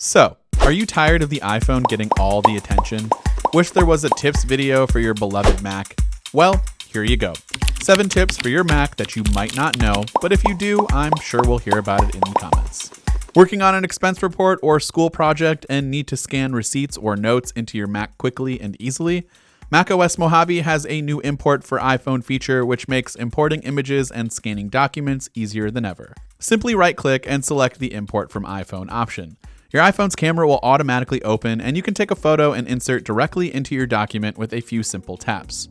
So, are you tired of the iPhone getting all the attention? Wish there was a tips video for your beloved Mac? Well, here you go. 7 tips for your Mac that you might not know, but if you do, I'm sure we'll hear about it in the comments. Working on an expense report or school project and need to scan receipts or notes into your Mac quickly and easily? macOS Mojave has a new import for iPhone feature which makes importing images and scanning documents easier than ever. Simply right-click and select the Import from iPhone option. Your iPhone's camera will automatically open and you can take a photo and insert directly into your document with a few simple taps.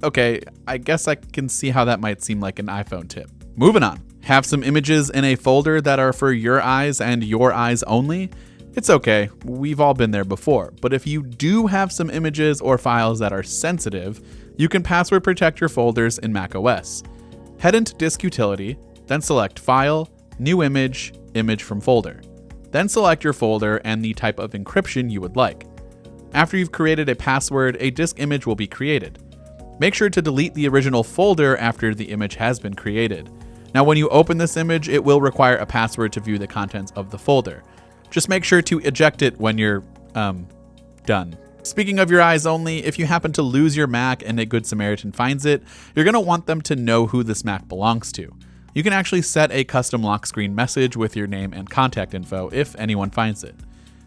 Okay, I guess I can see how that might seem like an iPhone tip. Moving on. Have some images in a folder that are for your eyes and your eyes only? It's okay, we've all been there before, but if you do have some images or files that are sensitive, you can password protect your folders in macOS. Head into Disk Utility, then select File, New Image, Image from Folder. Then select your folder and the type of encryption you would like. After you've created a password, a disk image will be created. Make sure to delete the original folder after the image has been created. Now when you open this image, it will require a password to view the contents of the folder. Just make sure to eject it when you're, done. Speaking of your eyes only, if you happen to lose your Mac and a Good Samaritan finds it, you're going to want them to know who this Mac belongs to. You can actually set a custom lock screen message with your name and contact info if anyone finds it.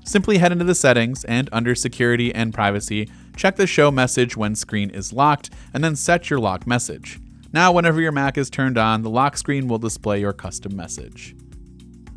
Simply head into the settings and under Security and Privacy, check the Show Message when screen is locked and then set your lock message. Now whenever your Mac is turned on, the lock screen will display your custom message.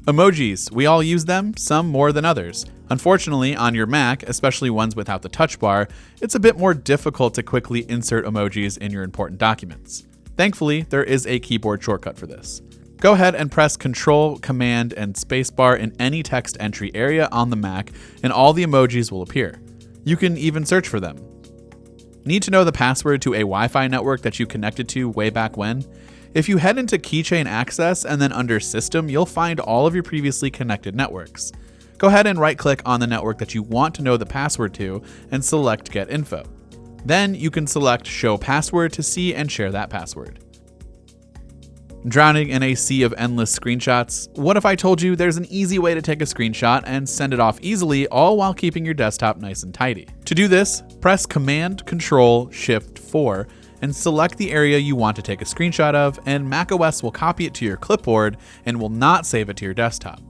Emojis. We all use them, some more than others. Unfortunately, on your Mac, especially ones without the touch bar, it's a bit more difficult to quickly insert emojis in your important documents. Thankfully, there is a keyboard shortcut for this. Go ahead and press Ctrl, Command, and Spacebar in any text entry area on the Mac, and all the emojis will appear. You can even search for them. Need to know the password to a Wi-Fi network that you connected to way back when? If you head into Keychain Access and then under System, you'll find all of your previously connected networks. Go ahead and right-click on the network that you want to know the password to and select Get Info. Then you can select Show Password to see and share that password. Drowning in a sea of endless screenshots? What if I told you there's an easy way to take a screenshot and send it off easily, all while keeping your desktop nice and tidy? To do this, press Command-Control-Shift-4 and select the area you want to take a screenshot of, and macOS will copy it to your clipboard and will not save it to your desktop.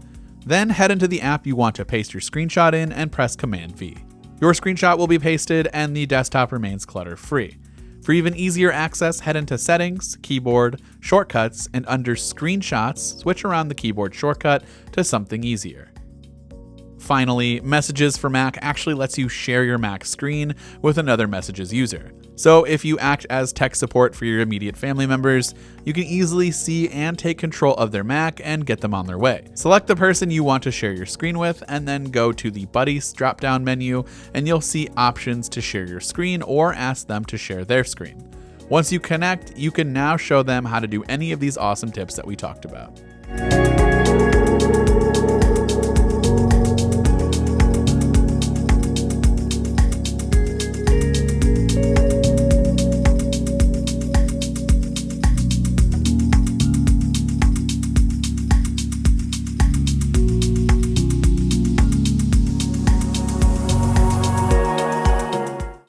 Then head into the app you want to paste your screenshot in and press Command-V. Your screenshot will be pasted and the desktop remains clutter-free. For even easier access, head into Settings, Keyboard, Shortcuts, and under Screenshots, switch around the keyboard shortcut to something easier. Finally, Messages for Mac actually lets you share your Mac screen with another Messages user. So if you act as tech support for your immediate family members, you can easily see and take control of their Mac and get them on their way. Select the person you want to share your screen with and then go to the Buddies drop-down menu and you'll see options to share your screen or ask them to share their screen. Once you connect, you can now show them how to do any of these awesome tips that we talked about.